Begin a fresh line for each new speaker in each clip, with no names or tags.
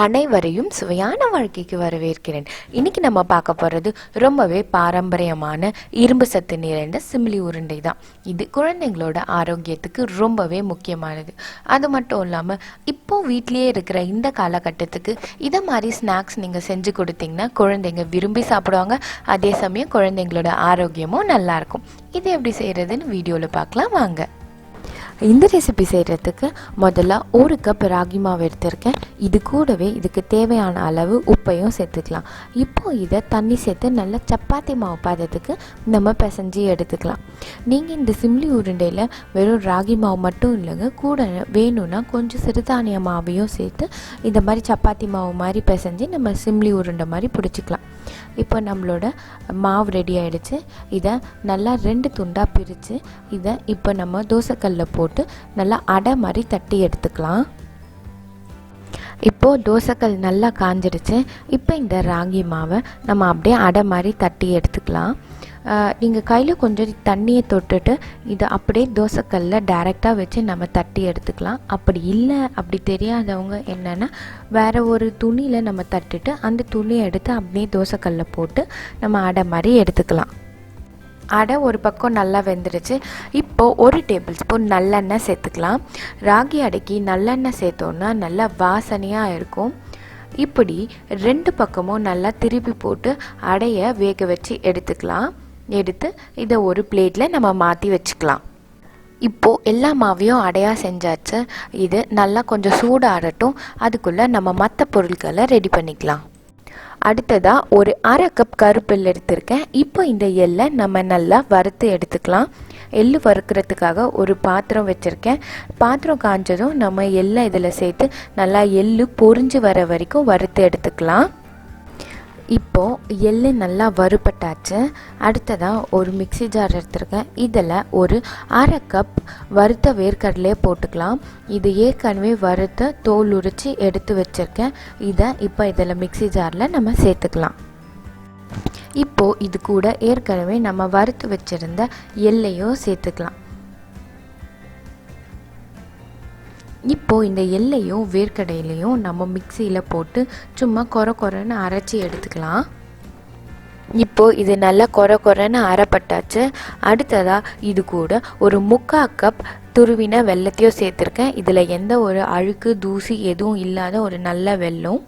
அனைவரையும் சுவையான வாழ்க்கைக்கு வரவேற்கிறேன். இன்னைக்கு நம்ம பார்க்க போகிறது ரொம்பவே பாரம்பரியமான இரும்பு சத்து நிறைந்த சிமிலி உருண்டை தான். இது குழந்தைங்களோட ஆரோக்கியத்துக்கு ரொம்பவே முக்கியமானது. அது மட்டும் இல்லாமல் இப்போ வீட்லேயே இருக்கிற இந்த காலகட்டத்துக்கு இதை மாதிரி ஸ்நாக்ஸ் நீங்கள் செஞ்சு கொடுத்தீங்கன்னா குழந்தைங்க விரும்பி சாப்பிடுவாங்க. அதே சமயம் குழந்தைங்களோட ஆரோக்கியமும் நல்லாயிருக்கும். இது எப்படி செய்கிறதுன்னு வீடியோவில் பார்க்கலாம் வாங்க. இந்த ரெசிபி செய்கிறதுக்கு முதல்ல 1 கப் ராகி மாவு எடுத்திருக்கேன். இது கூடவே இதுக்கு தேவையான அளவு உப்பையும் சேர்த்துக்கலாம். இப்போ இதை தண்ணி சேர்த்து நல்லா சப்பாத்தி மாவு பாதத்துக்கு நம்ம பிசைஞ்சு எடுத்துக்கலாம். நீங்கள் இந்த சிமிலி உருண்டையில் வெறும் ராகி மாவு மட்டும் இல்லைங்க, கூட வேணும்னா கொஞ்சம் சிறுதானிய மாவையும் சேர்த்து இந்த மாதிரி சப்பாத்தி மாவு மாதிரி பிசைஞ்சு நம்ம சிமிலி உருண்டை மாதிரி பிடிச்சிக்கலாம். இப்போ நம்மளோட மாவு ரெடி ஆகிடுச்சு. இதை நல்லா 2 துண்டாக பிரித்து இதை இப்போ நம்ம தோசைக்கல்லில் போட்டு நல்லா அடை மாதிரி தட்டி எடுத்துக்கலாம். இப்போது தோசைக்கல் நல்லா காஞ்சிடுச்சு. இப்போ இந்த ராகி மாவை நம்ம அப்படியே அடை மாதிரி தட்டி எடுத்துக்கலாம். நீங்கள் கையில் கொஞ்சம் தண்ணியை தொட்டுட்டு இதை அப்படியே தோசைக்கல்லில் டைரெக்டாக வச்சு நம்ம தட்டி எடுத்துக்கலாம். அப்படி இல்லை, அப்படி தெரியாதவங்க என்னென்னா வேறு ஒரு துணியில் நம்ம தட்டிட்டு அந்த துணியை எடுத்து அப்படியே தோசைக்கல்லில் போட்டு நம்ம அடை மாதிரி எடுத்துக்கலாம். அடை ஒரு பக்கம் நல்லா வெந்துடுச்சு. இப்போது 1 டேபிள் ஸ்பூன் நல்லெண்ணெய் சேர்த்துக்கலாம். ராகி அடைக்கு நல்லெண்ணெய் சேர்த்தோன்னா நல்லா வாசனையாக இருக்கும். இப்படி 2 பக்கமும் நல்லா திருப்பி போட்டு அடையை வேக வச்சு எடுத்துக்கலாம். எடுத்து இதை ஒரு பிளேட்டில் நம்ம மாற்றி வச்சுக்கலாம். இப்போது எல்லா மாவையும் அடையாக செஞ்சாச்சு. இது நல்லா கொஞ்சம் சூடாகட்டும். அதுக்குள்ளே நம்ம மற்ற பொருட்களை ரெடி பண்ணிக்கலாம். அடுத்ததாக ஒரு 1/2 கப் கருப்பெல் எடுத்திருக்கேன். இப்போ இந்த எள்ளை நம்ம நல்லா வறுத்து எடுத்துக்கலாம். எள்ளு வறுக்கிறதுக்காக ஒரு பாத்திரம் வச்சுருக்கேன். பாத்திரம் காஞ்சதும் நம்ம எள்ளை இதில் சேர்த்து நல்லா எள்ளு பொரிஞ்சு வர வரைக்கும் வறுத்து எடுத்துக்கலாம். இப்போது எள்ளு நல்லா வறுபட்டாச்சு. அடுத்ததாக ஒரு மிக்சி ஜார் எடுத்துருக்கேன். இதில் ஒரு 1/2 கப் வறுத்த வேர்க்கடலையே போட்டுக்கலாம். இது ஏற்கனவே வறுத்த தோல் உரித்து எடுத்து வச்சுருக்கேன். இதை இப்போ இதில் மிக்சி ஜாரில் நம்ம சேர்த்துக்கலாம். இப்போது இது கூட ஏற்கனவே நம்ம வறுத்து வச்சுருந்த எள்ளையும் சேர்த்துக்கலாம். இப்போது இந்த எள்ளையும் வேர்க்கடையிலையும் நம்ம மிக்சியில் போட்டு சும்மா கொரன்னு அரைச்சி எடுத்துக்கலாம். இப்போது இது நல்லா கொரன்னு அரைப்பட்டாச்சு. அடுத்ததாக இது கூட ஒரு 3/4 கப் துருவின வெல்லத்தையும் சேர்த்துருக்கேன். இதில் எந்த ஒரு அழுக்கு தூசி எதுவும் இல்லாத ஒரு நல்ல வெல்லம்.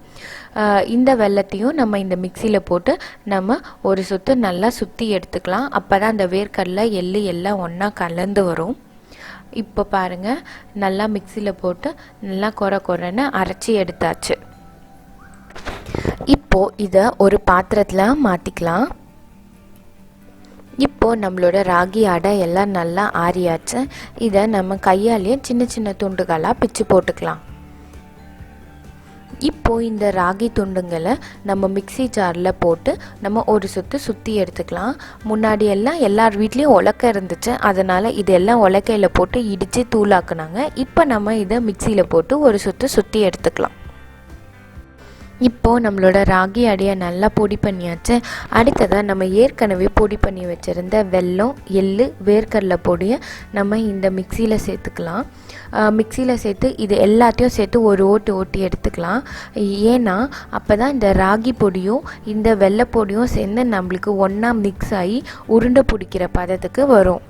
இந்த வெல்லத்தையும் நம்ம இந்த மிக்சியில் போட்டு நம்ம ஒரு சுற்று நல்லா சுற்றி எடுத்துக்கலாம். அப்போ தான் அந்த வேர்க்கடலை எள்ளு எல்லாம் ஒன்றா கலந்து வரும். இப்போ பாருங்கள், நல்லா மிக்சியில் போட்டு நல்லா கொரன்னு அரைச்சி எடுத்தாச்சு. இப்போது இதை ஒரு பாத்திரத்தில் மாற்றிக்கலாம். இப்போது நம்மளோட ராகி அடை எல்லாம் நல்லா ஆறியாச்சு. இதை நம்ம கையாலேயே சின்ன துண்டுகளாக பிச்சு போட்டுக்கலாம். இப்போது இந்த ராகி துண்டுங்களை நம்ம மிக்சி ஜாரில் போட்டு நம்ம ஒரு சுற்றி எடுத்துக்கலாம். முன்னாடி எல்லாம் எல்லார் வீட்லேயும் உலக்கை இருந்துச்சு. அதனால் இதெல்லாம் உலக்கையில் போட்டு இடித்து தூளாக்குனாங்க. இப்போ நம்ம இதை மிக்சியில் போட்டு ஒரு சுற்றி எடுத்துக்கலாம். இப்போது நம்மளோட ராகி அடையை நல்லா பொடி பண்ணியாச்சு. அடுத்ததாக நம்ம ஏற்கனவே பொடி பண்ணி வச்சுருந்த வெல்லம் எள்ளு வேர்க்கடலை பொடியை நம்ம இந்த மிக்சியில் சேர்த்துக்கலாம். மிக்சியில் சேர்த்து இது எல்லாத்தையும் சேர்த்து ஒரு ஓட்டி எடுத்துக்கலாம். ஏன்னா அப்போ தான் இந்த ராகி பொடியும் இந்த வெள்ளை பொடியும் சேர்ந்து நம்மளுக்கு ஒன்றா மிக்ஸ் ஆகி உருண்டை பிடிக்கிற பதத்துக்கு வரும்.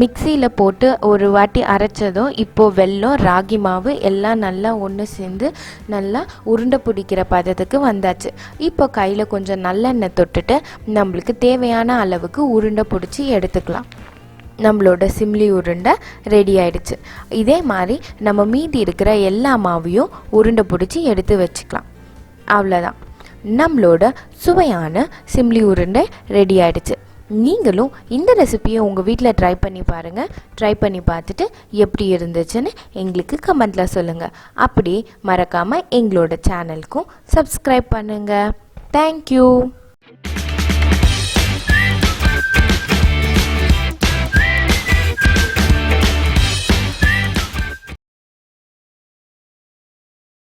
மிக்சியில் போட்டு ஒரு வாட்டி அரைச்சதும் இப்போது வெல்லம் ராகி மாவு எல்லாம் நல்லா ஒன்று சேர்ந்து நல்லா உருண்டை பிடிக்கிற பதத்துக்கு வந்தாச்சு. இப்போ கையில் கொஞ்சம் நல்லெண்ணெய் தொட்டுட்டு நம்மளுக்கு தேவையான அளவுக்கு உருண்டை பிடிச்சி எடுத்துக்கலாம். நம்மளோட சிமிலி உருண்டை ரெடி ஆயிடுச்சு. இதே மாதிரி நம்ம மீதி இருக்கிற எல்லா மாவையும் உருண்டை பிடிச்சி எடுத்து வச்சுக்கலாம். அவ்வளோதான், நம்மளோட சுவையான சிமிலி உருண்டை ரெடி ஆயிடுச்சு. நீங்களும் இந்த ரெசிபியை உங்கள் வீட்டில் ட்ரை பண்ணி பாருங்கள். ட்ரை பண்ணி பார்த்துட்டு எப்படி இருந்துச்சுன்னு எங்களுக்கு கமெண்ட்டில் சொல்லுங்கள். அப்படியே மறக்காமல் எங்களோட சேனலுக்கும் சப்ஸ்கிரைப் பண்ணுங்கள். தேங்க்யூ.